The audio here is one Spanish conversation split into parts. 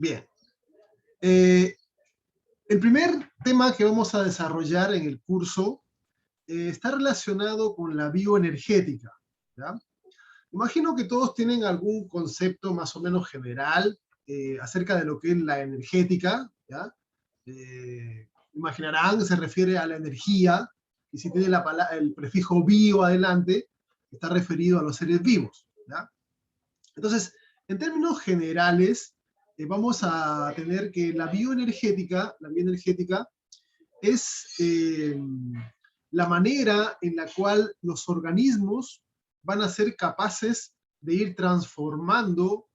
Bien. El primer tema que vamos a desarrollar en el curso está relacionado con la bioenergética, ¿ya? Imagino que todos tienen algún concepto más o menos general acerca de lo que es la energética, ¿ya? Imaginarán, se refiere a la energía, y si tiene el prefijo bio adelante, está referido a los seres vivos, ¿ya? Entonces, en términos generales, vamos a tener que la bioenergética es la manera en la cual los organismos van a ser capaces de ir transformando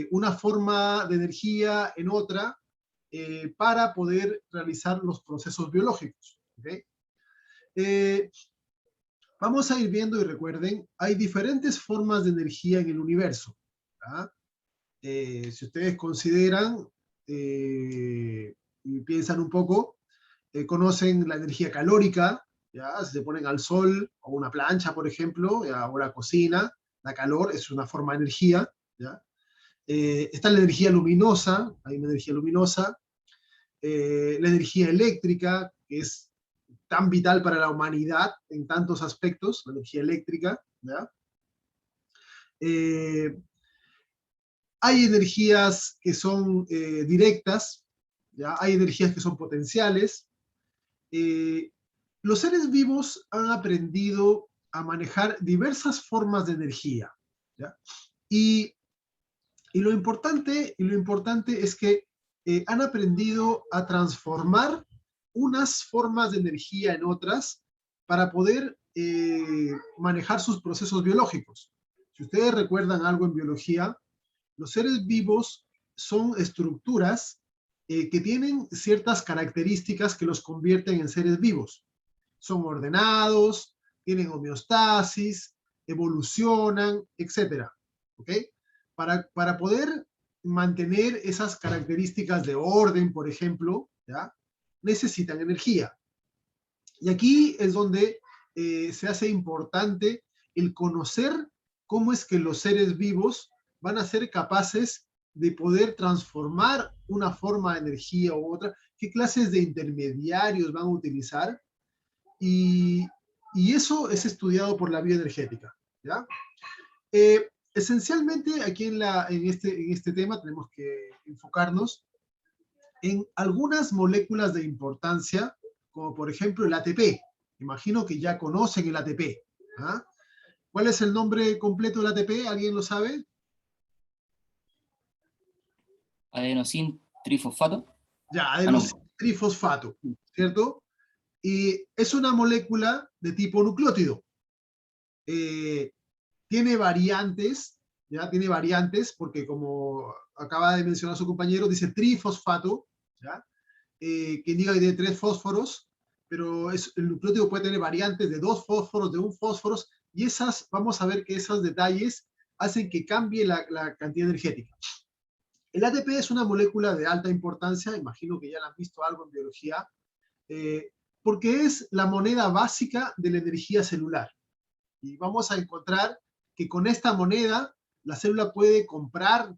una forma de energía en otra para poder realizar los procesos biológicos. ¿Okay? Vamos a ir viendo y recuerden, hay diferentes formas de energía en el universo. ¿Ya? Si ustedes consideran y piensan un poco, conocen la energía calórica, ¿ya? Si se ponen al sol o una plancha, por ejemplo, ¿ya? O la cocina, la calor es una forma de energía. ¿Ya? Está la energía luminosa, hay una energía luminosa, la energía eléctrica, que es tan vital para la humanidad en tantos aspectos, la energía eléctrica. ¿Ya? Hay energías que son directas, ¿ya? Hay energías que son potenciales. Los seres vivos han aprendido a manejar diversas formas de energía. ¿Ya? Y, lo importante es que han aprendido a transformar unas formas de energía en otras para poder manejar sus procesos biológicos. Si ustedes recuerdan algo en biología, los seres vivos son estructuras que tienen ciertas características que los convierten en seres vivos. Son ordenados, tienen homeostasis, evolucionan, etc. ¿Okay? Para poder mantener esas características de orden, por ejemplo, ¿ya? Necesitan energía. Y aquí es donde se hace importante el conocer cómo es que los seres vivos van a ser capaces de poder transformar una forma de energía u otra, qué clases de intermediarios van a utilizar, y eso es estudiado por la bioenergética. ¿Ya? Esencialmente aquí en este tema tenemos que enfocarnos en algunas moléculas de importancia, como por ejemplo el ATP. Imagino que ya conocen el ATP. ¿Ah? ¿Cuál es el nombre completo del ATP? ¿Alguien lo sabe? Adenosín trifosfato. Ya, adenosín trifosfato, ¿cierto? Y es una molécula de tipo nucleótido. Tiene variantes, ¿ya? Tiene variantes porque, como acaba de mencionar su compañero, dice trifosfato, ¿ya? Que indica que tiene 3 fósforos, pero el nucleótido puede tener variantes de 2 fósforos, de 1 fósforo, y esas, vamos a ver que esos detalles hacen que cambie la cantidad energética. El ATP es una molécula de alta importancia, imagino que ya la han visto algo en biología, porque es la moneda básica de la energía celular. Y vamos a encontrar que con esta moneda la célula puede comprar,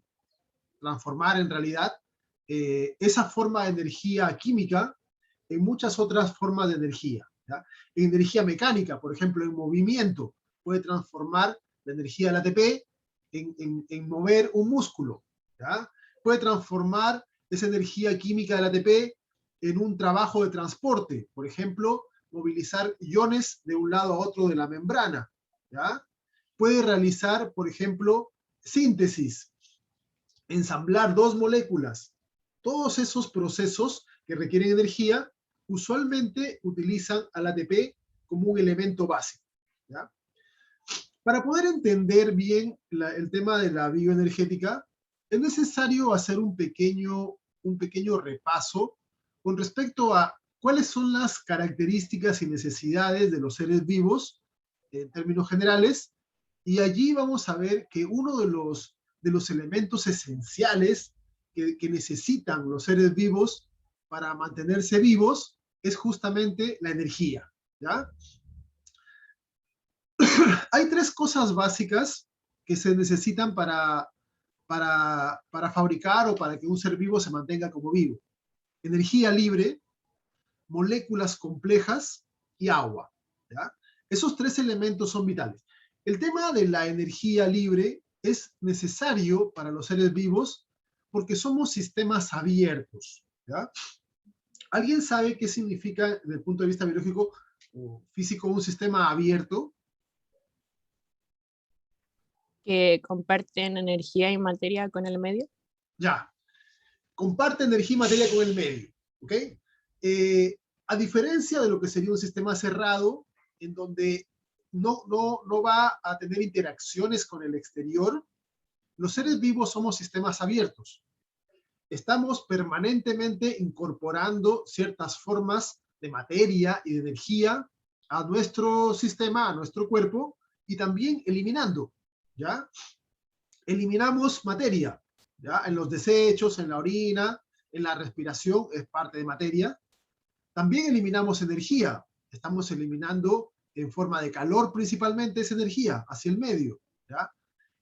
transformar en realidad, esa forma de energía química en muchas otras formas de energía. ¿Ya? En energía mecánica, por ejemplo, en movimiento, puede transformar la energía del ATP en mover un músculo. ¿Ya? Puede transformar esa energía química del ATP en un trabajo de transporte, por ejemplo, movilizar iones de un lado a otro de la membrana. ¿Ya? Puede realizar, por ejemplo, síntesis, ensamblar 2 moléculas. Todos esos procesos que requieren energía usualmente utilizan al ATP como un elemento básico. ¿Ya? Para poder entender bien el tema de la bioenergética, es necesario hacer un pequeño repaso con respecto a cuáles son las características y necesidades de los seres vivos en términos generales, y allí vamos a ver que uno de los elementos esenciales que necesitan los seres vivos para mantenerse vivos es justamente la energía. ¿Ya? Hay 3 cosas básicas que se necesitan para para fabricar o para que un ser vivo se mantenga como vivo. Energía libre, moléculas complejas y agua. ¿Ya? Esos tres elementos son vitales. El tema de la energía libre es necesario para los seres vivos porque somos sistemas abiertos. ¿Ya? ¿Alguien sabe qué significa, desde el punto de vista biológico o físico, un sistema abierto? Que comparten energía y materia con el medio. Ya. Comparte energía y materia con el medio. ¿Ok? A diferencia de lo que sería un sistema cerrado, en donde no va a tener interacciones con el exterior, los seres vivos somos sistemas abiertos. Estamos permanentemente incorporando ciertas formas de materia y de energía a nuestro sistema, a nuestro cuerpo, y también eliminando, ¿ya? Eliminamos materia, ¿ya? En los desechos, en la orina, en la respiración, es parte de materia. También eliminamos energía. Estamos eliminando en forma de calor principalmente esa energía hacia el medio, ¿ya?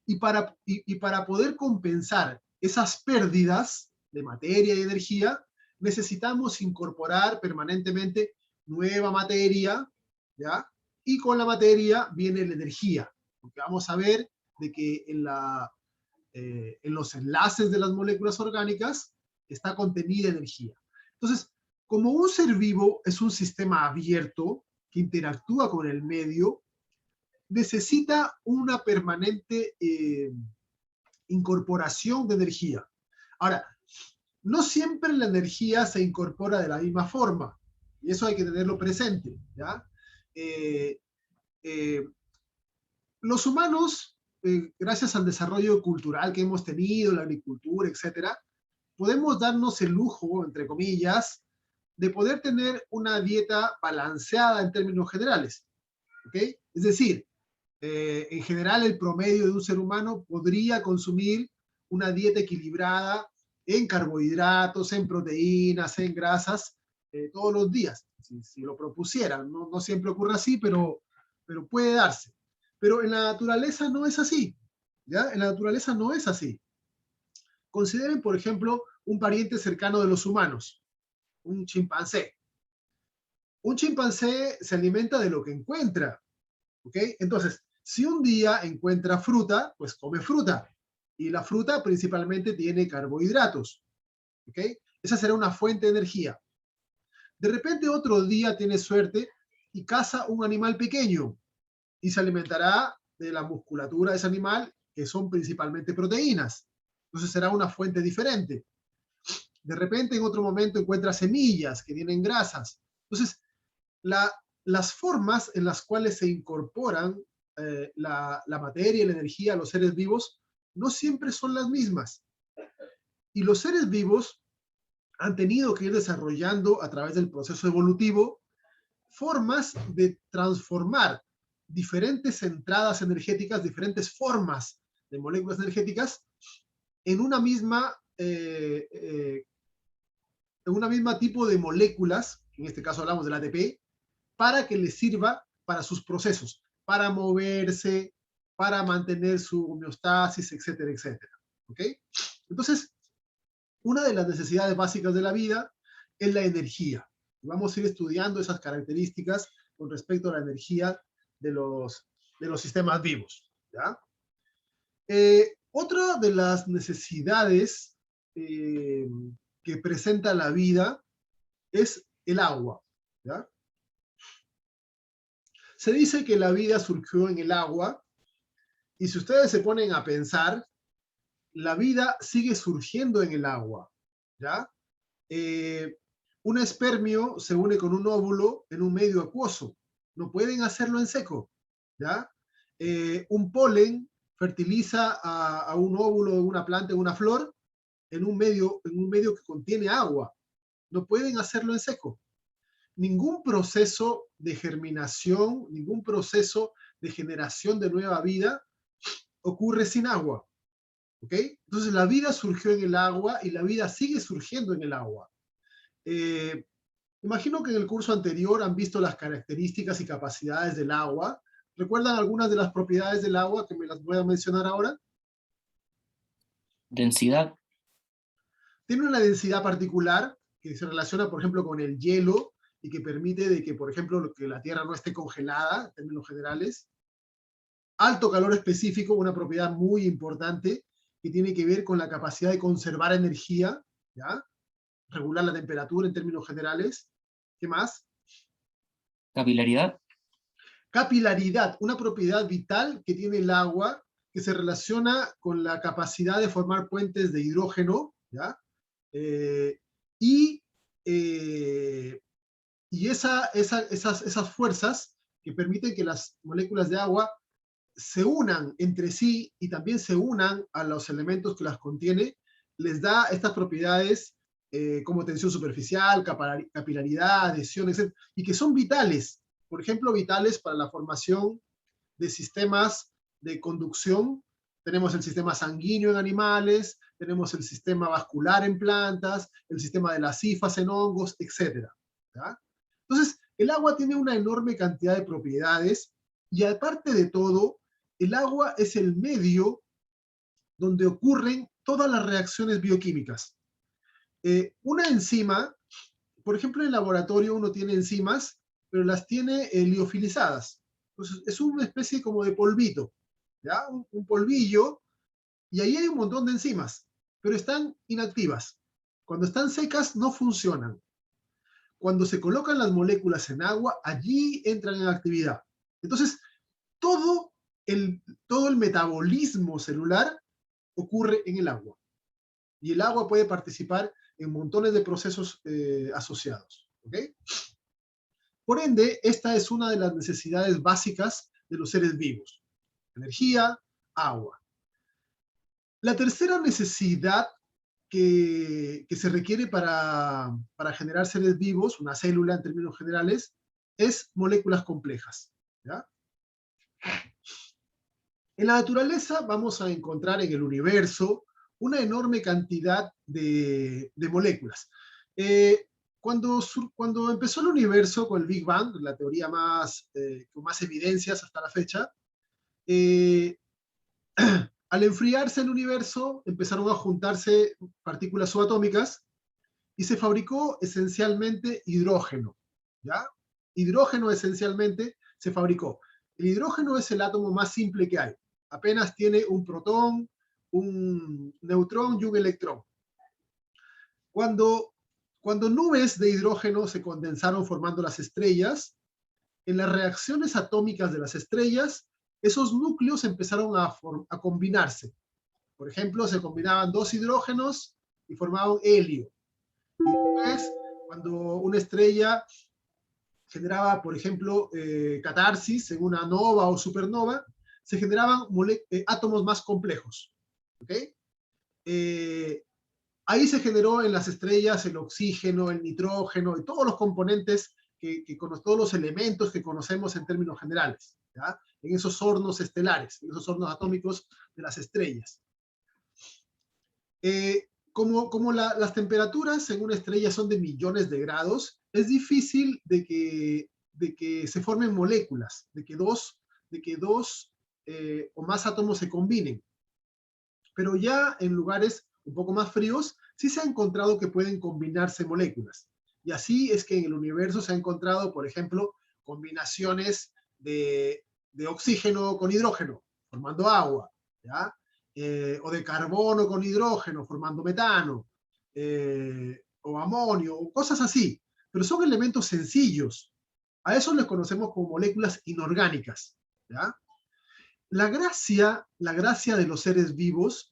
Y para poder compensar esas pérdidas de materia y energía, necesitamos incorporar permanentemente nueva materia, ¿ya? Y con la materia viene la energía, porque vamos a ver de que en los enlaces de las moléculas orgánicas está contenida energía. Entonces, como un ser vivo es un sistema abierto que interactúa con el medio, necesita una permanente incorporación de energía. Ahora, no siempre la energía se incorpora de la misma forma, y eso hay que tenerlo presente, ¿ya? Los humanos, gracias al desarrollo cultural que hemos tenido, la agricultura, etcétera, podemos darnos el lujo, entre comillas, de poder tener una dieta balanceada en términos generales, ¿ok? Es decir, en general el promedio de un ser humano podría consumir una dieta equilibrada en carbohidratos, en proteínas, en grasas, todos los días, si lo propusieran. No siempre ocurre así, pero puede darse. Pero en la naturaleza no es así, ¿ya? En la naturaleza no es así. Consideren, por ejemplo, un pariente cercano de los humanos, un chimpancé. Un chimpancé se alimenta de lo que encuentra, ¿ok? Entonces, si un día encuentra fruta, pues come fruta. Y la fruta principalmente tiene carbohidratos, ¿ok? Esa será una fuente de energía. De repente otro día tiene suerte y caza un animal pequeño y se alimentará de la musculatura de ese animal, que son principalmente proteínas. Entonces será una fuente diferente. De repente en otro momento encuentra semillas que tienen grasas. Entonces, las formas en las cuales se incorporan la materia y la energía a los seres vivos no siempre son las mismas. Y los seres vivos han tenido que ir desarrollando a través del proceso evolutivo formas de transformar diferentes entradas energéticas, diferentes formas de moléculas energéticas en una misma tipo de moléculas, en este caso hablamos del ATP, para que les sirva para sus procesos, para moverse, para mantener su homeostasis, etcétera, etcétera. ¿Ok? Entonces, una de las necesidades básicas de la vida es la energía. Vamos a ir estudiando esas características con respecto a la energía de los sistemas vivos, ¿ya? Otra de las necesidades que presenta la vida es el agua, ¿ya? Se dice que la vida surgió en el agua, y si ustedes se ponen a pensar, la vida sigue surgiendo en el agua, ¿ya? Un espermio se une con un óvulo en un medio acuoso. No pueden hacerlo en seco, ¿ya? Un polen fertiliza a un óvulo de una planta, en una flor, en un medio que contiene agua. No pueden hacerlo en seco. Ningún proceso de germinación, ningún proceso de generación de nueva vida ocurre sin agua, ¿ok? Entonces la vida surgió en el agua y la vida sigue surgiendo en el agua. Imagino que en el curso anterior han visto las características y capacidades del agua. ¿Recuerdan algunas de las propiedades del agua que me las voy a mencionar ahora? densidad, Tiene una densidad particular que se relaciona, por ejemplo, con el hielo y que permite de que, por ejemplo, que la Tierra no esté congelada, en términos generales. Alto calor específico, una propiedad muy importante que tiene que ver con la capacidad de conservar energía, ¿ya? Regular la temperatura en términos generales. ¿Qué más? capilaridad, Capilaridad, una propiedad vital que tiene el agua que se relaciona con la capacidad de formar puentes de hidrógeno, ¿ya? Eh, y eh, y esas fuerzas que permiten que las moléculas de agua se unan entre sí y también se unan a los elementos que las contiene, les da estas propiedades como tensión superficial, capilaridad, adhesión, etc., y que son vitales, por ejemplo, vitales para la formación de sistemas de conducción. Tenemos el sistema sanguíneo en animales, tenemos el sistema vascular en plantas, el sistema de las hifas en hongos, etc. ¿Ya? Entonces, el agua tiene una enorme cantidad de propiedades y aparte de todo, el agua es el medio donde ocurren todas las reacciones bioquímicas. Una enzima, por ejemplo, en el laboratorio uno tiene enzimas, pero las tiene liofilizadas. Entonces, es una especie como de polvito, ¿ya? Un polvillo, y ahí hay un montón de enzimas, pero están inactivas. Cuando están secas, no funcionan. Cuando se colocan las moléculas en agua, allí entran en actividad. Entonces, todo todo el metabolismo celular ocurre en el agua. Y el agua puede participar en montones de procesos asociados. ¿Okay? Por ende, esta es una de las necesidades básicas de los seres vivos. Energía, agua. La tercera necesidad que se requiere para generar seres vivos, una célula en términos generales, es moléculas complejas. ¿Ya? En la naturaleza vamos a encontrar en el universo una enorme cantidad de moléculas. Cuando empezó el universo con el Big Bang, la teoría con más evidencias hasta la fecha, al enfriarse el universo empezaron a juntarse partículas subatómicas y se fabricó esencialmente hidrógeno. ¿Ya? Hidrógeno esencialmente se fabricó. El hidrógeno es el átomo más simple que hay. Apenas tiene un protón, un neutrón y un electrón. Cuando nubes de hidrógeno se condensaron formando las estrellas, en las reacciones atómicas de las estrellas, esos núcleos empezaron a combinarse. Por ejemplo, se combinaban dos hidrógenos y formaban helio. Y después, cuando una estrella generaba, por ejemplo, catarsis en una nova o supernova, se generaban átomos más complejos. ¿Okay? Ahí se generó en las estrellas el oxígeno, el nitrógeno y todos los componentes, todos los elementos que conocemos en términos generales, ¿ya? En esos hornos estelares, en esos hornos atómicos de las estrellas. Como las temperaturas en una estrella son de millones de grados, es difícil de que se formen moléculas, de que dos o más átomos se combinen. Pero ya en lugares un poco más fríos, sí se ha encontrado que pueden combinarse moléculas. Y así es que en el universo se ha encontrado, por ejemplo, combinaciones de oxígeno con hidrógeno, formando agua, ¿ya? O de carbono con hidrógeno, formando metano, o amonio, o cosas así. Pero son elementos sencillos. A eso les conocemos como moléculas inorgánicas, ¿ya? La gracia de los seres vivos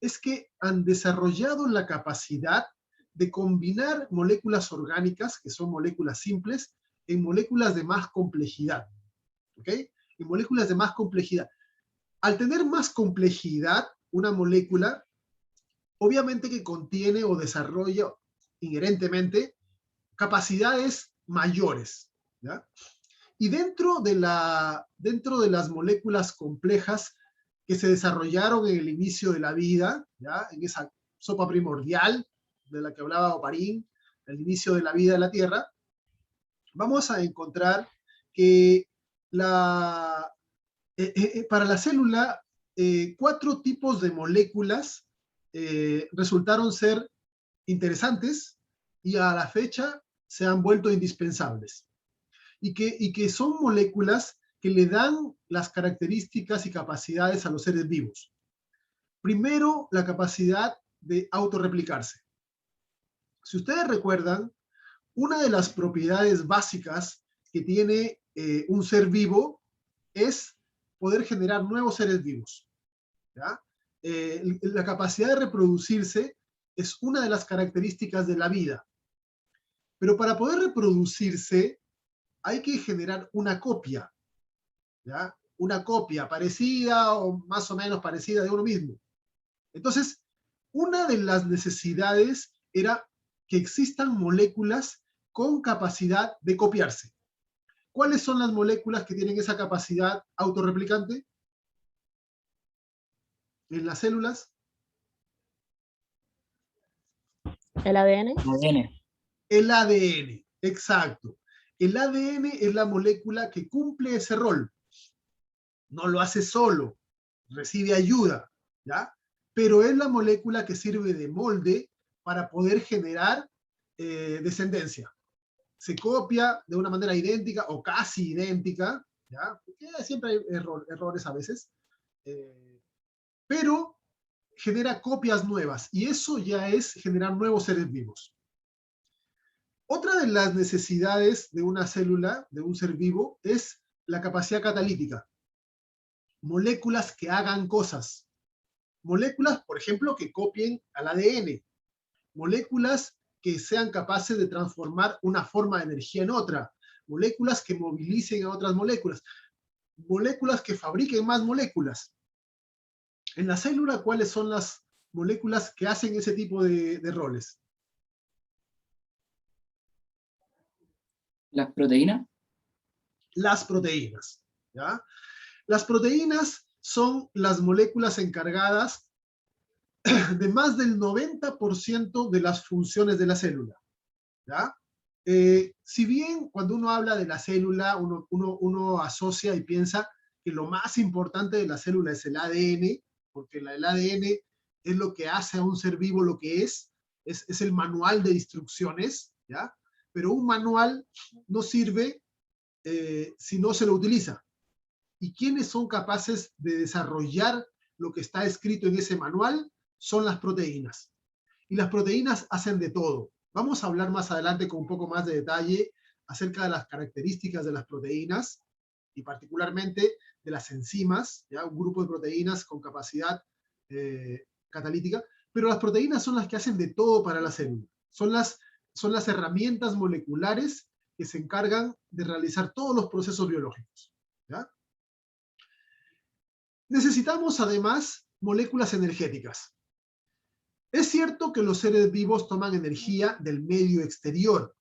es que han desarrollado la capacidad de combinar moléculas orgánicas, que son moléculas simples, en moléculas de más complejidad. ¿Ok? En moléculas de más complejidad. Al tener más complejidad, una molécula, obviamente que contiene o desarrolla inherentemente capacidades mayores. ¿Ya? Y dentro de las moléculas complejas que se desarrollaron en el inicio de la vida, ¿ya? En esa sopa primordial de la que hablaba Oparín, el inicio de la vida de la Tierra, vamos a encontrar que para la célula, 4 tipos de moléculas resultaron ser interesantes y a la fecha se han vuelto indispensables. Y que son moléculas que le dan las características y capacidades a los seres vivos. Primero, la capacidad de autorreplicarse. Si ustedes recuerdan, una de las propiedades básicas que tiene un ser vivo es poder generar nuevos seres vivos, ¿ya? La capacidad de reproducirse es una de las características de la vida. Pero para poder reproducirse hay que generar una copia, ¿ya? Una copia parecida o más o menos parecida de uno mismo. Entonces, una de las necesidades era que existan moléculas con capacidad de copiarse. ¿Cuáles son las moléculas que tienen esa capacidad autorreplicante en las células? ¿El ADN? ADN. El ADN, exacto. El ADN es la molécula que cumple ese rol. No lo hace solo, recibe ayuda, ¿ya? Pero es la molécula que sirve de molde para poder generar descendencia. Se copia de una manera idéntica o casi idéntica, ¿ya? Porque siempre hay errores a veces, pero genera copias nuevas y eso ya es generar nuevos seres vivos. Otra de las necesidades de una célula, de un ser vivo, es la capacidad catalítica. Moléculas que hagan cosas. Moléculas, por ejemplo, que copien al ADN. Moléculas que sean capaces de transformar una forma de energía en otra. Moléculas que movilicen a otras moléculas. Moléculas que fabriquen más moléculas. En la célula, ¿cuáles son las moléculas que hacen ese tipo de roles? Las proteínas. Las proteínas, ¿ya? Las proteínas son las moléculas encargadas de más del 90% de las funciones de la célula, ¿ya? Si bien cuando uno habla de la célula, uno asocia y piensa que lo más importante de la célula es el ADN, porque el ADN es lo que hace a un ser vivo lo que es el manual de instrucciones, ¿ya? Pero un manual no sirve si no se lo utiliza. ¿Y quiénes son capaces de desarrollar lo que está escrito en ese manual? Son las proteínas. Y las proteínas hacen de todo. Vamos a hablar más adelante con un poco más de detalle acerca de las características de las proteínas y particularmente de las enzimas, ¿ya? Un grupo de proteínas con capacidad catalítica, pero las proteínas son las que hacen de todo para la célula. Son las herramientas moleculares que se encargan de realizar todos los procesos biológicos, ¿ya? Necesitamos además moléculas energéticas. Es cierto que los seres vivos toman energía del medio exterior,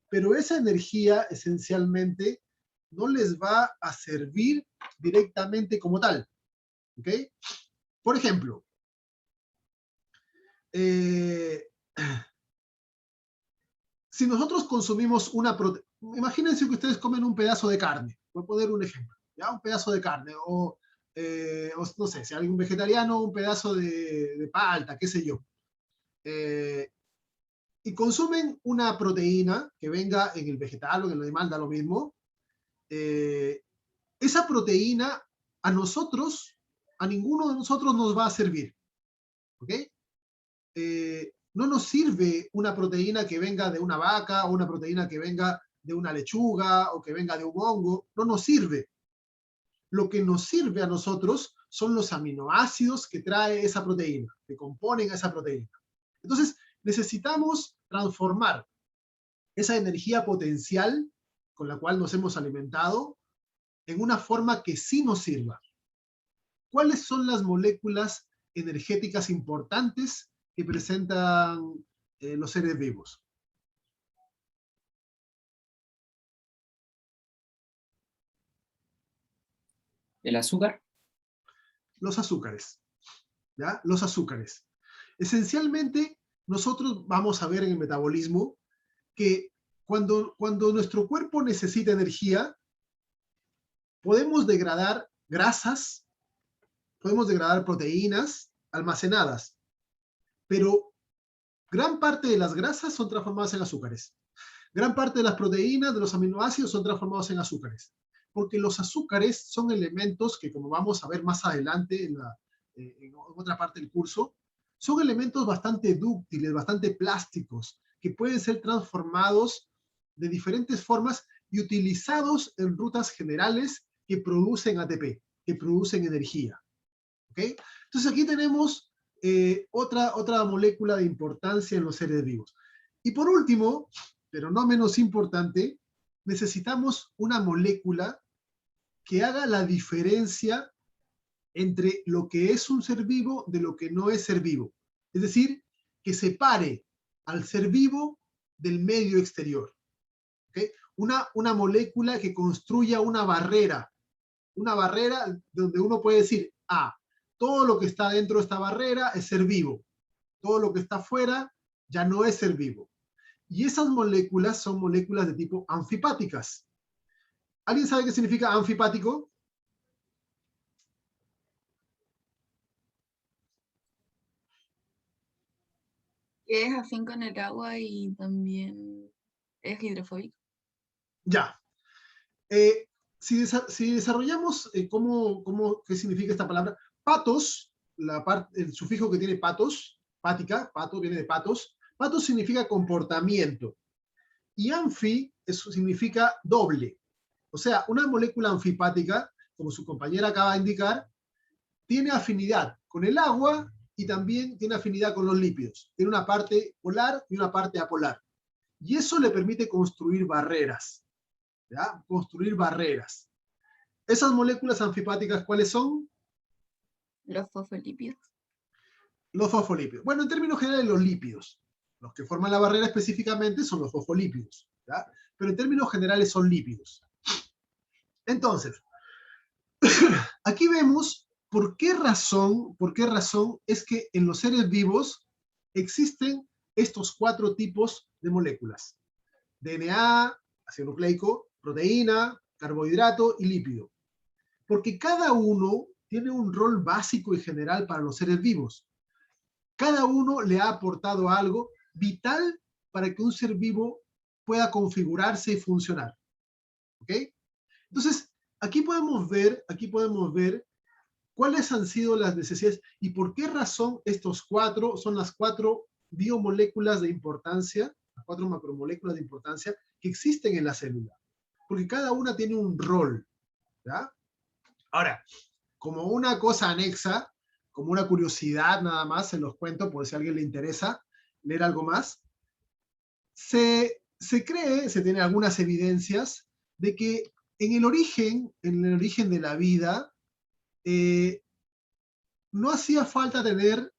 pero esa energía esencialmente no les va a servir directamente como tal, ¿ok? Por ejemplo, si nosotros consumimos una proteína, imagínense que ustedes comen un pedazo de carne, voy a poner un ejemplo, ¿ya? Un pedazo de carne, o no sé, si hay un vegetariano, un pedazo de palta, qué sé yo. Y consumen una proteína que venga en el vegetal o en el animal, da lo mismo. Esa proteína a nosotros, a ninguno de nosotros nos va a servir, ¿ok? No nos sirve una proteína que venga de una vaca o una proteína que venga de una lechuga o que venga de un hongo, no nos sirve. Lo que nos sirve a nosotros son los aminoácidos que trae esa proteína, que componen esa proteína. Entonces, necesitamos transformar esa energía potencial con la cual nos hemos alimentado en una forma que sí nos sirva. ¿Cuáles son las moléculas energéticas importantes que presentan los seres vivos? El azúcar. Los azúcares, ¿ya? Los azúcares. Esencialmente, nosotros vamos a ver en el metabolismo que cuando nuestro cuerpo necesita energía, podemos degradar grasas, podemos degradar proteínas almacenadas. pero gran parte de las grasas son transformadas en azúcares. Gran parte de las proteínas, de los aminoácidos, son transformados en azúcares. Porque los azúcares son elementos que, como vamos a ver más adelante en otra parte del curso, son elementos bastante dúctiles, bastante plásticos, que pueden ser transformados de diferentes formas y utilizados en rutas generales que producen ATP, que producen energía. ¿Okay? Entonces aquí tenemos otra molécula de importancia en los seres vivos. Y por último, pero no menos importante, necesitamos una molécula que haga la diferencia entre lo que es un ser vivo de lo que no es ser vivo. Es decir, que separe al ser vivo del medio exterior. ¿Okay? Una molécula que construya una barrera donde uno puede decir, todo lo que está dentro de esta barrera es ser vivo, todo lo que está afuera ya no es ser vivo. Y esas moléculas son moléculas de tipo anfipáticas. ¿Alguien sabe qué significa anfipático? Que es afín con el agua y también es hidrofóbico. Ya. Si desarrollamos qué significa esta palabra, patos, el sufijo que tiene patos, pática, pato viene de patos, patos significa comportamiento. Y anfi, eso significa doble. O sea, una molécula anfipática, como su compañera acaba de indicar, tiene afinidad con el agua y también tiene afinidad con los lípidos. Tiene una parte polar y una parte apolar. Y eso le permite construir barreras. ¿Ya? Construir barreras. ¿Esas moléculas anfipáticas cuáles son? Los fosfolípidos. Los fosfolípidos. Bueno, en términos generales, los lípidos. Los que forman la barrera específicamente son los fosfolípidos. ¿Ya? Pero en términos generales son lípidos. Entonces, aquí vemos por qué razón es que en los seres vivos existen estos 4 tipos de moléculas. DNA, ácido nucleico, proteína, carbohidrato y lípido. Porque cada uno tiene un rol básico y general para los seres vivos. Cada uno le ha aportado algo vital para que un ser vivo pueda configurarse y funcionar. ¿Ok? Entonces, aquí podemos ver cuáles han sido las necesidades y por qué razón estos 4 son las 4 biomoléculas de importancia, las 4 macromoléculas de importancia que existen en la célula. Porque cada una tiene un rol. ¿Ya? Ahora, como una cosa anexa, como una curiosidad nada más, se los cuento por si a alguien le interesa leer algo más, se tienen algunas evidencias de que en el origen de la vida, no hacía falta tener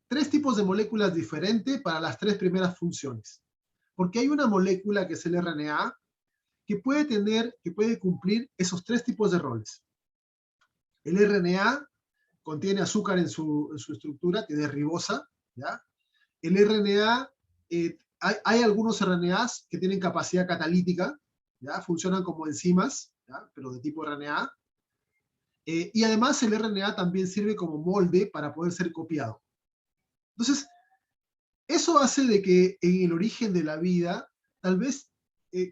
3 tipos de moléculas diferentes para las 3 primeras funciones. Porque hay una molécula que es el RNA que puede cumplir esos 3 tipos de roles. El RNA contiene azúcar en su estructura, tiene ribosa, ¿ya? El RNA, hay algunos RNAs que tienen capacidad catalítica, ¿ya? Funcionan como enzimas, ¿ya? Pero de tipo RNA. Y además el RNA también sirve como molde para poder ser copiado. Entonces, eso hace de que en el origen de la vida, tal vez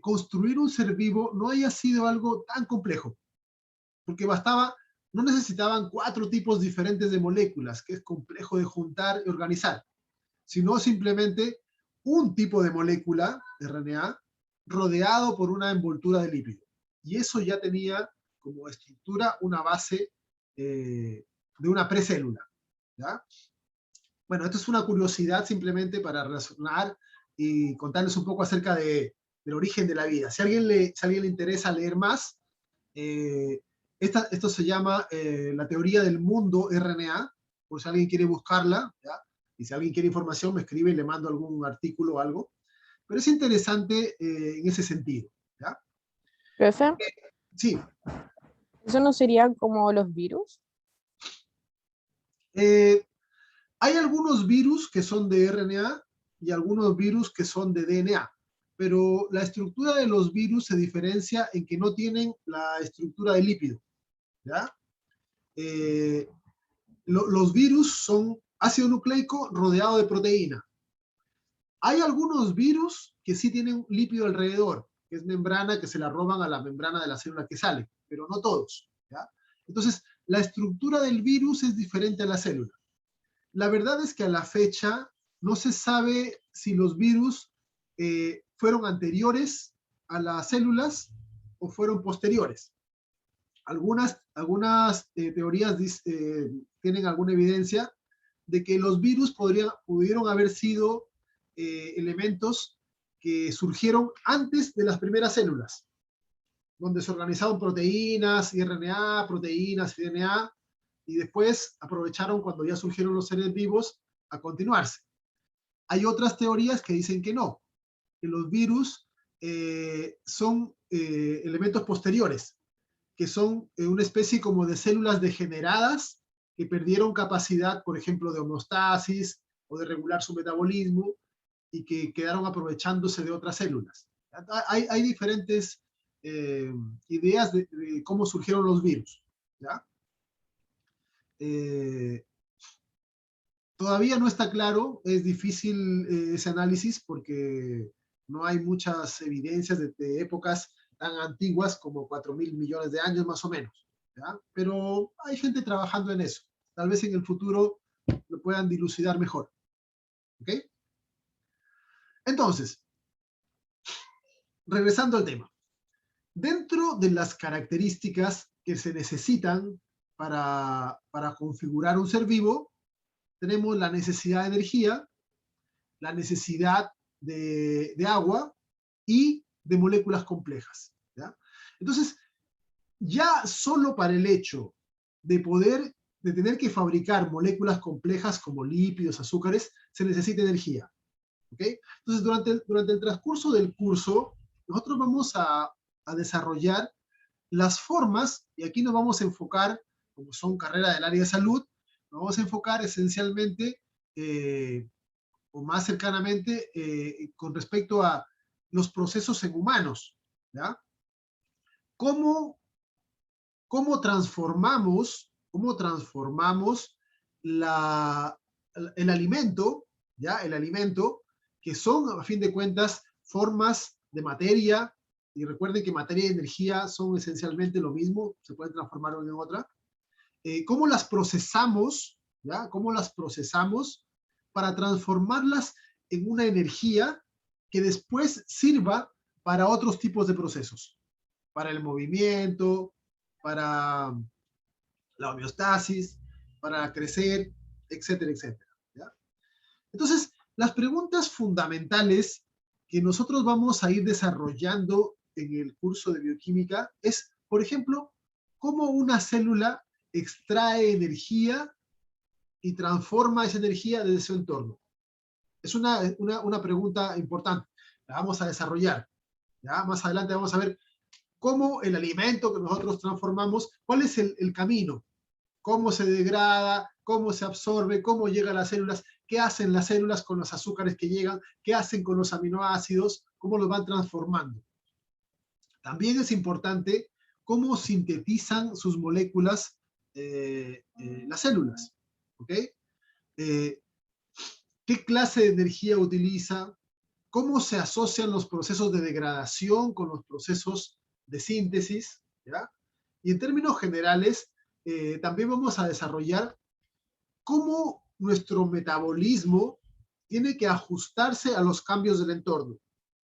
construir un ser vivo no haya sido algo tan complejo, porque no necesitaban 4 tipos diferentes de moléculas, que es complejo de juntar y organizar, sino simplemente un tipo de molécula, RNA, rodeado por una envoltura de lípido. Y eso ya tenía como estructura una base de una precélula. ¿Ya? Bueno, esto es una curiosidad simplemente para relacionar y contarles un poco acerca del origen de la vida. Si a alguien le interesa leer más, esto se llama la teoría del mundo RNA, por si alguien quiere buscarla, ¿ya? Y si alguien quiere información, me escribe y le mando algún artículo o algo. Pero es interesante en ese sentido, ¿ya? Profe, Sí. ¿eso no sería como los virus? Hay algunos virus que son de RNA y algunos virus que son de DNA, pero la estructura de los virus se diferencia en que no tienen la estructura de lípido, ¿ya? Los virus son ácido nucleico rodeado de proteína. Hay algunos virus que sí tienen un lípido alrededor, que es membrana, que se la roban a la membrana de la célula que sale, pero no todos, ¿ya? Entonces, la estructura del virus es diferente a la célula. La verdad es que a la fecha no se sabe si los virus fueron anteriores a las células o fueron posteriores. Algunas teorías tienen alguna evidencia de que los virus pudieron haber sido elementos que surgieron antes de las primeras células, donde se organizaron proteínas, RNA, proteínas, DNA, y después aprovecharon cuando ya surgieron los seres vivos a continuarse. Hay otras teorías que dicen que no, que los virus son elementos posteriores, que son una especie como de células degeneradas que perdieron capacidad, por ejemplo, de homeostasis o de regular su metabolismo y que quedaron aprovechándose de otras células. Hay diferentes ideas de cómo surgieron los virus, ¿ya? Todavía no está claro, es difícil ese análisis porque no hay muchas evidencias de épocas tan antiguas como 4.000 millones de años más o menos, ¿ya? Pero hay gente trabajando en eso. Tal vez en el futuro lo puedan dilucidar mejor. ¿Ok? Entonces, regresando al tema. Dentro de las características que se necesitan para configurar un ser vivo, tenemos la necesidad de energía, la necesidad de agua y de moléculas complejas, ¿ya? Entonces, ya solo para el hecho de tener que fabricar moléculas complejas como lípidos, azúcares, se necesita energía, ¿ok? Entonces, durante el transcurso del curso, nosotros vamos a desarrollar las formas, y aquí nos vamos a enfocar, como son carreras del área de salud, nos vamos a enfocar esencialmente, o más cercanamente, con respecto a los procesos en humanos, ¿ya? ¿Cómo transformamos el alimento, ¿ya? El alimento, que son, a fin de cuentas, formas de materia, y recuerden que materia y energía son esencialmente lo mismo, se pueden transformar una en otra. ¿Cómo las procesamos, ¿ya? ¿Cómo las procesamos para transformarlas en una energía que después sirva para otros tipos de procesos? Para el movimiento, para la homeostasis, para crecer, etcétera, etcétera, ¿ya? Entonces, las preguntas fundamentales que nosotros vamos a ir desarrollando en el curso de bioquímica es, por ejemplo, cómo una célula extrae energía y transforma esa energía desde su entorno. Es una pregunta importante. La vamos a desarrollar. ¿Ya? Más adelante vamos a ver cómo el alimento que nosotros transformamos, cuál es el camino, cómo se degrada, cómo se absorbe, cómo llega a las células, qué hacen las células con los azúcares que llegan, qué hacen con los aminoácidos, cómo los van transformando. También es importante cómo sintetizan sus moléculas las células, ¿ok? ¿Qué clase de energía utiliza? ¿Cómo se asocian los procesos de degradación con los procesos de síntesis? ¿Ya? Y en términos generales, también vamos a desarrollar cómo nuestro metabolismo tiene que ajustarse a los cambios del entorno,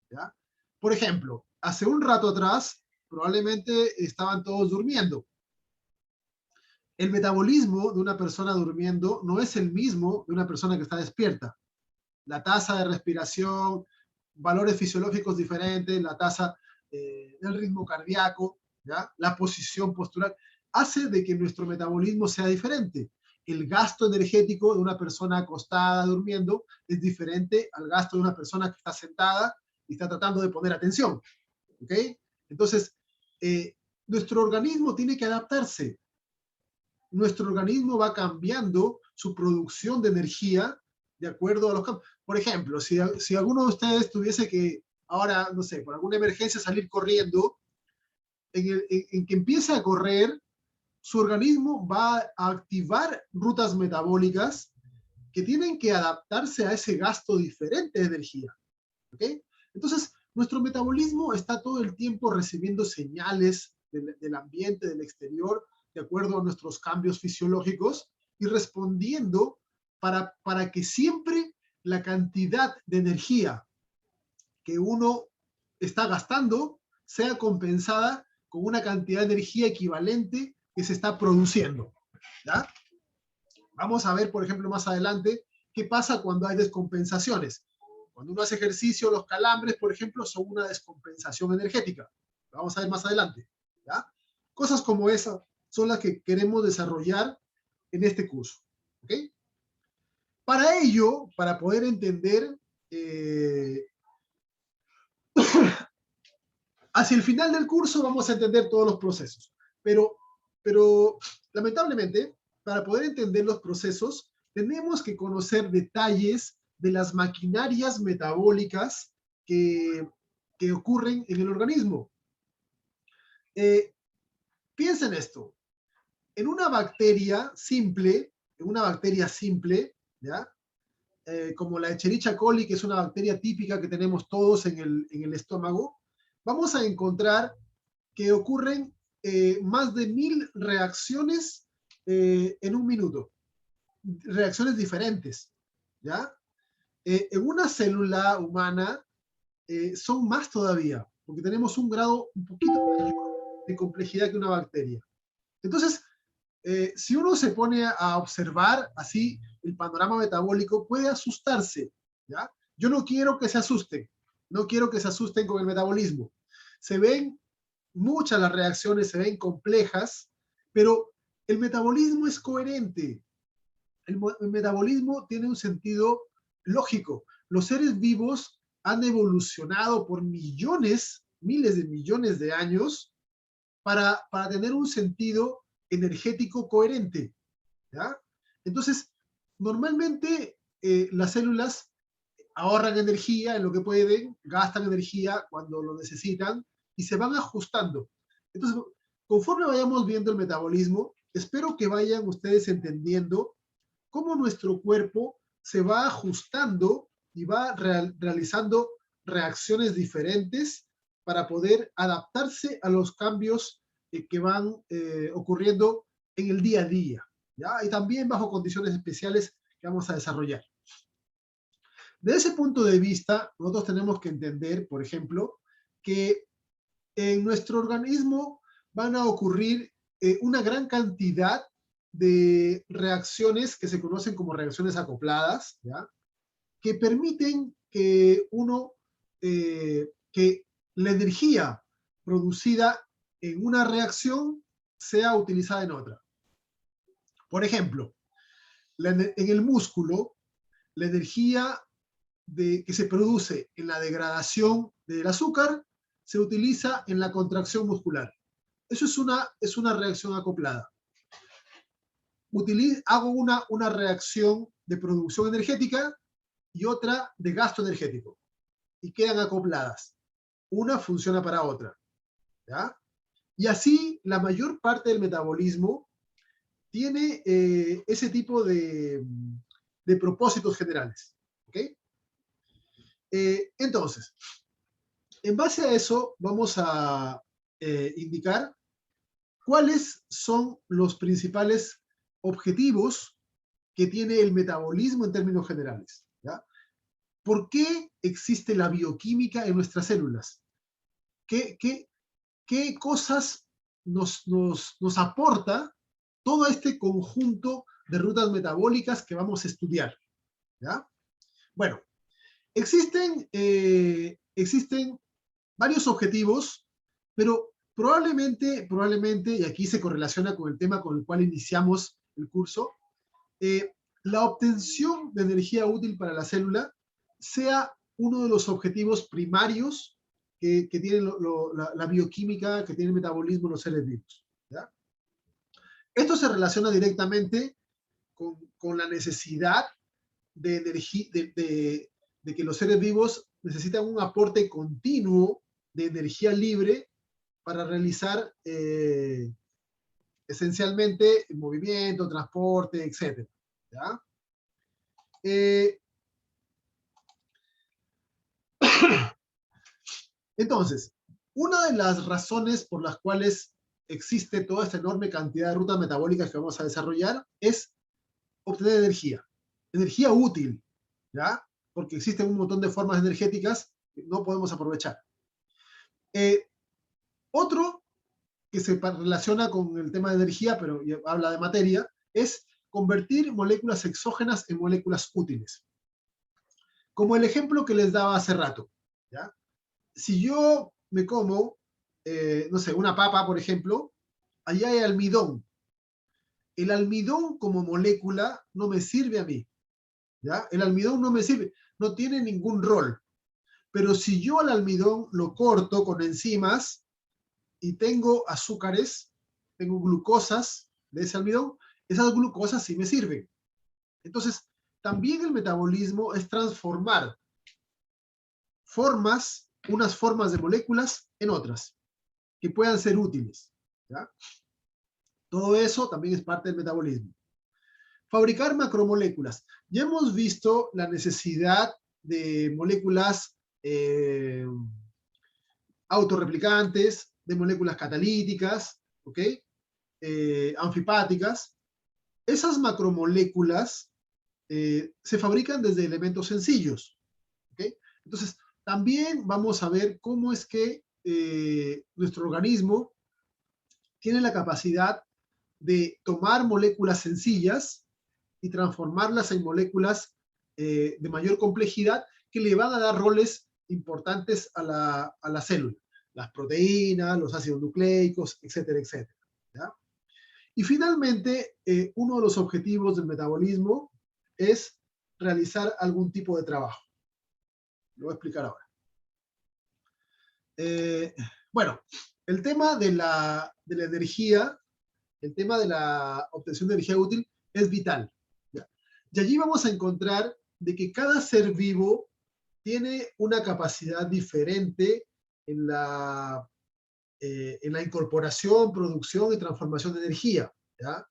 ¿ya? Por ejemplo, hace un rato atrás, probablemente estaban todos durmiendo. El metabolismo de una persona durmiendo no es el mismo de una persona que está despierta. La tasa de respiración, valores fisiológicos diferentes, la tasa del ritmo cardíaco, ¿ya? La posición postural, hace de que nuestro metabolismo sea diferente. El gasto energético de una persona acostada durmiendo es diferente al gasto de una persona que está sentada y está tratando de poner atención, ¿ok? Entonces, nuestro organismo tiene que adaptarse. Nuestro organismo va cambiando su producción de energía de acuerdo a los campos. Por ejemplo, si alguno de ustedes tuviese que ahora, no sé, por alguna emergencia salir corriendo, en que empiece a correr, su organismo va a activar rutas metabólicas que tienen que adaptarse a ese gasto diferente de energía. ¿Ok? Entonces, nuestro metabolismo está todo el tiempo recibiendo señales del ambiente, del exterior, de acuerdo a nuestros cambios fisiológicos, y respondiendo para que siempre la cantidad de energía que uno está gastando sea compensada con una cantidad de energía equivalente que se está produciendo. ¿Ya? Vamos a ver, por ejemplo, más adelante, qué pasa cuando hay descompensaciones. Cuando uno hace ejercicio, los calambres, por ejemplo, son una descompensación energética. Lo vamos a ver más adelante. ¿Ya? Cosas como esa son las que queremos desarrollar en este curso. ¿Ok? Para ello, para poder entender, hacia el final del curso vamos a entender todos los procesos. Pero lamentablemente, para poder entender los procesos, tenemos que conocer detalles de las maquinarias metabólicas que ocurren en el organismo. Piensa en esto. En una bacteria simple, ¿ya? Como la Escherichia coli, que es una bacteria típica que tenemos todos en el estómago, vamos a encontrar que ocurren más de 1000 reacciones en un minuto. Reacciones diferentes, ¿ya? En una célula humana son más todavía, porque tenemos un grado un poquito mayor de complejidad que una bacteria. Entonces, si uno se pone a observar así el panorama metabólico, puede asustarse, ¿ya? Yo no quiero que se asusten, no quiero que se asusten con el metabolismo. Se ven muchas las reacciones, se ven complejas, pero el metabolismo es coherente. El metabolismo tiene un sentido lógico. Los seres vivos han evolucionado por millones, miles de millones de años para tener un sentido energético coherente, ¿ya? Entonces, normalmente las células ahorran energía en lo que pueden, gastan energía cuando lo necesitan y se van ajustando. Entonces, conforme vayamos viendo el metabolismo, espero que vayan ustedes entendiendo cómo nuestro cuerpo se va ajustando y va realizando reacciones diferentes para poder adaptarse a los cambios que van ocurriendo en el día a día, ¿ya? Y también bajo condiciones especiales que vamos a desarrollar. De ese punto de vista, nosotros tenemos que entender, por ejemplo, que en nuestro organismo van a ocurrir una gran cantidad de reacciones que se conocen como reacciones acopladas, ¿ya? Que permiten que que la energía producida en una reacción sea utilizada en otra. Por ejemplo, en el músculo, la energía que se produce en la degradación del azúcar se utiliza en la contracción muscular. Eso es una reacción acoplada. Hago una reacción de producción energética y otra de gasto energético. Y quedan acopladas. Una funciona para otra, ¿ya? Y así la mayor parte del metabolismo tiene ese tipo de propósitos generales. ¿Ok? Entonces, en base a eso vamos a indicar cuáles son los principales objetivos que tiene el metabolismo en términos generales, ¿ya? ¿Por qué existe la bioquímica en nuestras células? ¿Qué cosas nos aporta todo este conjunto de rutas metabólicas que vamos a estudiar, ¿ya? Bueno, existen varios objetivos, pero probablemente, y aquí se correlaciona con el tema con el cual iniciamos el curso, la obtención de energía útil para la célula sea uno de los objetivos primarios que tiene la bioquímica, que tiene el metabolismo en los seres vivos, ¿ya? Esto se relaciona directamente con la necesidad de energía, de que los seres vivos necesitan un aporte continuo de energía libre para realizar esencialmente el movimiento, transporte, etc. ¿Ya? Entonces, una de las razones por las cuales existe toda esta enorme cantidad de rutas metabólicas que vamos a desarrollar es obtener energía útil, ¿ya? Porque existen un montón de formas energéticas que no podemos aprovechar. Otro que se relaciona con el tema de energía, pero habla de materia, es convertir moléculas exógenas en moléculas útiles. Como el ejemplo que les daba hace rato, ¿ya? Si yo me como, no sé, una papa, por ejemplo, allá hay almidón. El almidón como molécula no me sirve a mí, ¿ya? El almidón no me sirve, no tiene ningún rol. Pero si yo al almidón lo corto con enzimas y tengo azúcares, tengo glucosas de ese almidón, esas glucosas sí me sirven. Entonces, también el metabolismo es transformar unas formas de moléculas en otras, que puedan ser útiles, ¿ya? Todo eso también es parte del metabolismo. Fabricar macromoléculas. Ya hemos visto la necesidad de moléculas autorreplicantes, de moléculas catalíticas, ¿ok? Anfipáticas. Esas macromoléculas se fabrican desde elementos sencillos, ¿ok? Entonces, también vamos a ver cómo es que nuestro organismo tiene la capacidad de tomar moléculas sencillas y transformarlas en moléculas de mayor complejidad que le van a dar roles importantes a la célula. Las proteínas, los ácidos nucleicos, etcétera, etcétera, ¿ya? Y finalmente, uno de los objetivos del metabolismo es realizar algún tipo de trabajo. Lo voy a explicar ahora. Bueno, el tema de la energía, el tema de la obtención de energía útil es vital, ¿ya? Y allí vamos a encontrar de que cada ser vivo tiene una capacidad diferente en la incorporación, producción y transformación de energía, ¿ya?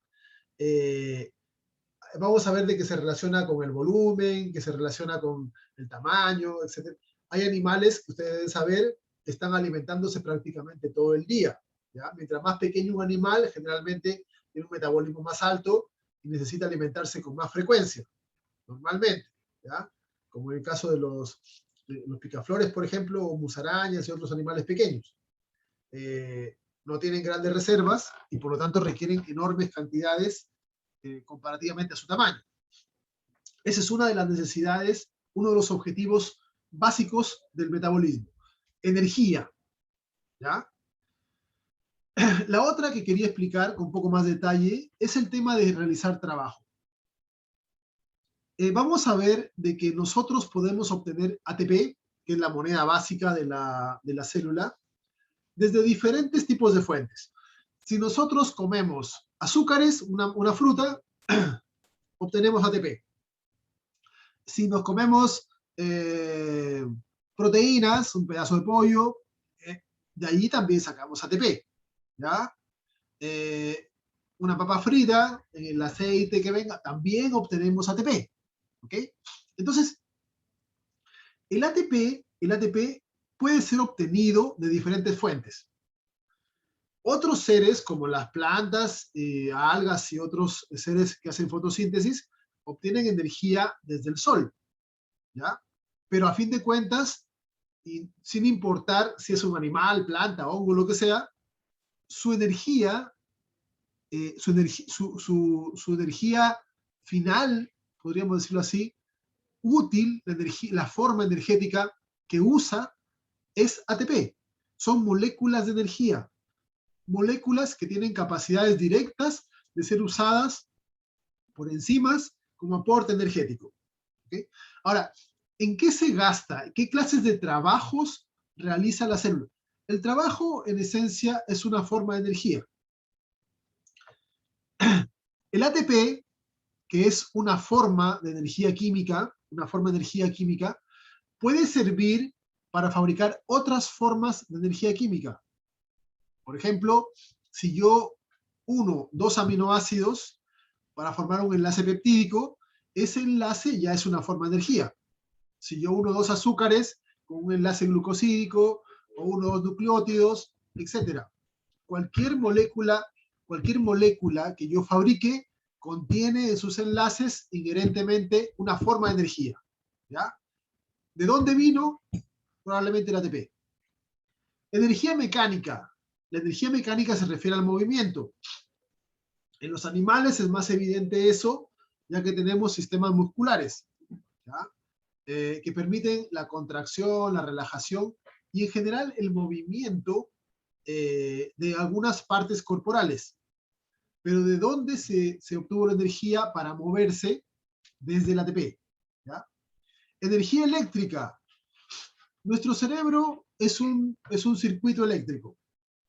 Vamos a ver de que se relaciona con el volumen, que se relaciona con el tamaño, etc. Hay animales que ustedes deben saber que están alimentándose prácticamente todo el día, ¿ya? Mientras más pequeño un animal, generalmente tiene un metabolismo más alto y necesita alimentarse con más frecuencia, normalmente, ¿ya? Como en el caso de los picaflores, por ejemplo, o musarañas y otros animales pequeños. No tienen grandes reservas y por lo tanto requieren enormes cantidades comparativamente a su tamaño. Esa es una de las necesidades, uno de los objetivos básicos del metabolismo. Energía, ¿ya? La otra que quería explicar con un poco más de detalle es el tema de realizar trabajo. Vamos a ver de que nosotros podemos obtener ATP, que es la moneda básica de la célula, desde diferentes tipos de fuentes. Si nosotros comemos azúcares, una fruta, obtenemos ATP. Si nos comemos proteínas, un pedazo de pollo, de ahí también sacamos ATP, ¿ya? Una papa frita, el aceite que venga, también obtenemos ATP, ¿ok? Entonces, el ATP puede ser obtenido de diferentes fuentes. Otros seres, como las plantas, algas y otros seres que hacen fotosíntesis, obtienen energía desde el sol, ¿ya? Pero a fin de cuentas, y sin importar si es un animal, planta, hongo, lo que sea, su energía final, podríamos decirlo así, útil, la forma energética que usa es ATP. Son moléculas de energía, moléculas que tienen capacidades directas de ser usadas por enzimas como aporte energético, ¿okay? Ahora, ¿en qué se gasta? ¿Qué clases de trabajos realiza la célula? El trabajo, en esencia, es una forma de energía. El ATP, que es una forma de energía química, puede servir para fabricar otras formas de energía química. Por ejemplo, si yo uno dos aminoácidos para formar un enlace peptídico, ese enlace ya es una forma de energía. Si yo uno dos azúcares con un enlace glucosídico, o uno dos nucleótidos, etc. Cualquier molécula que yo fabrique contiene en sus enlaces inherentemente una forma de energía. ¿Ya? ¿De dónde vino? Probablemente el ATP. Energía mecánica. La energía mecánica se refiere al movimiento. En los animales es más evidente eso, ya que tenemos sistemas musculares, ¿ya? Que permiten la contracción, la relajación y en general el movimiento de algunas partes corporales. Pero ¿de dónde se obtuvo la energía para moverse? Desde el ATP. ¿Ya? Energía eléctrica. Nuestro cerebro es un circuito eléctrico.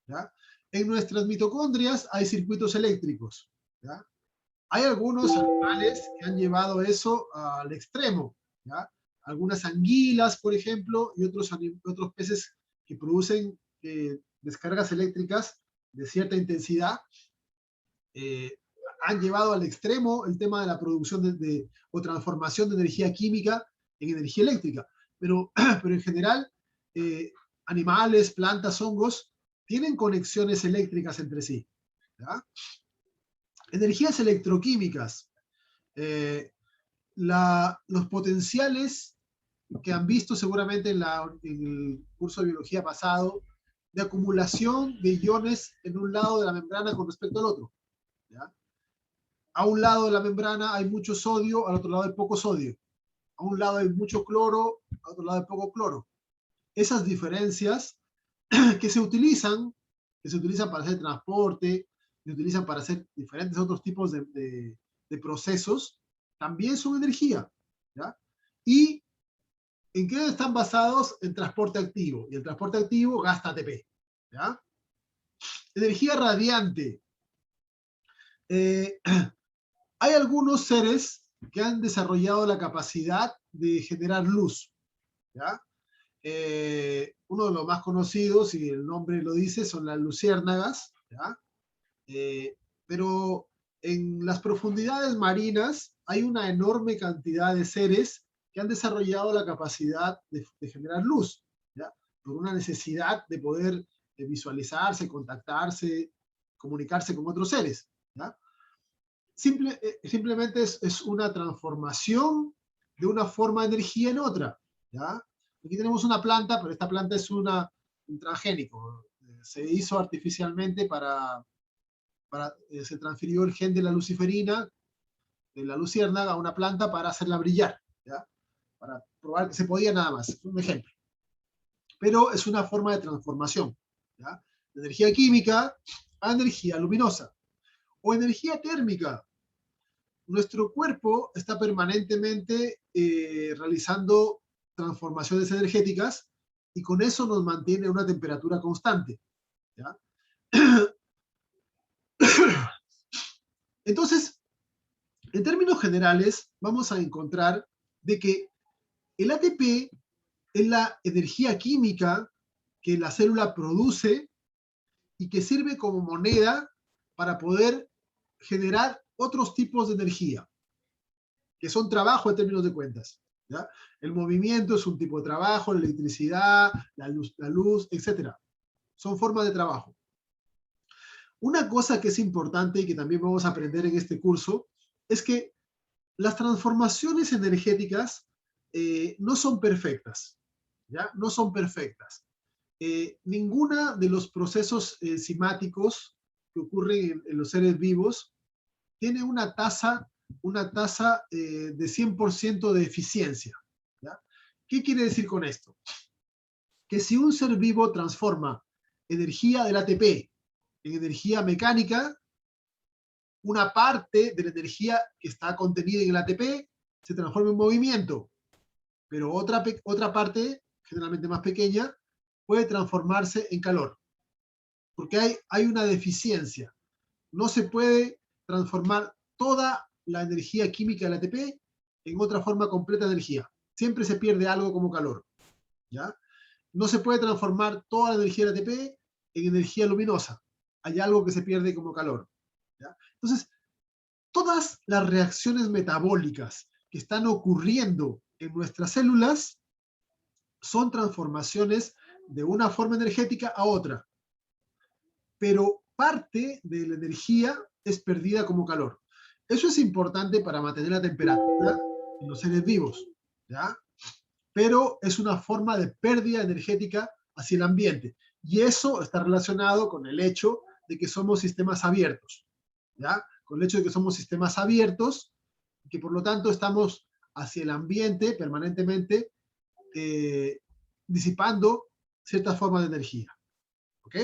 ¿Ya? En nuestras mitocondrias hay circuitos eléctricos. ¿Ya? Hay algunos animales que han llevado eso al extremo. ¿Ya? Algunas anguilas, por ejemplo, y otros peces que producen descargas eléctricas de cierta intensidad, han llevado al extremo el tema de la producción o transformación de energía química en energía eléctrica. Pero en general, animales, plantas, hongos, tienen conexiones eléctricas entre sí. ¿Ya? Energías electroquímicas. Los potenciales que han visto seguramente en el curso de biología pasado, de acumulación de iones en un lado de la membrana con respecto al otro. ¿Ya? A un lado de la membrana hay mucho sodio, al otro lado hay poco sodio. A un lado hay mucho cloro, al otro lado hay poco cloro. Esas diferencias que se utilizan para hacer transporte, se utilizan para hacer diferentes otros tipos de procesos, también son energía. ¿Ya? ¿Y en qué están basados? En transporte activo. Y el transporte activo gasta ATP. ¿Ya? Energía radiante. Hay algunos seres que han desarrollado la capacidad de generar luz. ¿Ya? Uno de los más conocidos, y el nombre lo dice, son las luciérnagas. ¿Ya? Pero en las profundidades marinas hay una enorme cantidad de seres que han desarrollado la capacidad de generar luz, ¿ya? Por una necesidad de poder visualizarse, contactarse, comunicarse con otros seres. ¿Ya? Simplemente es una transformación de una forma de energía en otra. ¿Ya? Aquí tenemos una planta, pero esta planta es un transgénico. Se hizo artificialmente se transfirió el gen de la luciferina, de la luciérnaga, a una planta para hacerla brillar. ¿Ya? Para probar que se podía nada más. Es un ejemplo. Pero es una forma de transformación. ¿Ya? De energía química a energía luminosa. O energía térmica. Nuestro cuerpo está permanentemente realizando transformaciones energéticas y con eso nos mantiene a una temperatura constante. ¿Ya? Entonces, en términos generales, vamos a encontrar de que el ATP es la energía química que la célula produce y que sirve como moneda para poder generar otros tipos de energía, que son trabajo en términos de cuentas. ¿Ya? El movimiento es un tipo de trabajo, la electricidad, la luz, etc. Son formas de trabajo. Una cosa que es importante y que también vamos a aprender en este curso es que las transformaciones energéticas no son perfectas. ¿Ya? No son perfectas. Ninguna de los procesos enzimáticos que ocurren en los seres vivos tiene una tasa de 100% de eficiencia. ¿Ya? ¿Qué quiere decir con esto? Que si un ser vivo transforma energía del ATP en energía mecánica, una parte de la energía que está contenida en el ATP se transforma en movimiento, pero otra parte, generalmente más pequeña, puede transformarse en calor, porque hay una deficiencia. No se puede transformar toda la energía química del ATP en otra forma completa de energía. Siempre se pierde algo como calor. ¿Ya? No se puede transformar toda la energía del ATP en energía luminosa. Hay algo que se pierde como calor. ¿Ya? Entonces, todas las reacciones metabólicas que están ocurriendo en nuestras células son transformaciones de una forma energética a otra, pero parte de la energía es perdida como calor. Eso es importante para mantener la temperatura en los seres vivos, ¿ya? Pero es una forma de pérdida energética hacia el ambiente. Y eso está relacionado con el hecho de que somos sistemas abiertos, ¿ya? Con el hecho de que somos sistemas abiertos, y que por lo tanto estamos hacia el ambiente permanentemente disipando ciertas formas de energía. ¿Ok?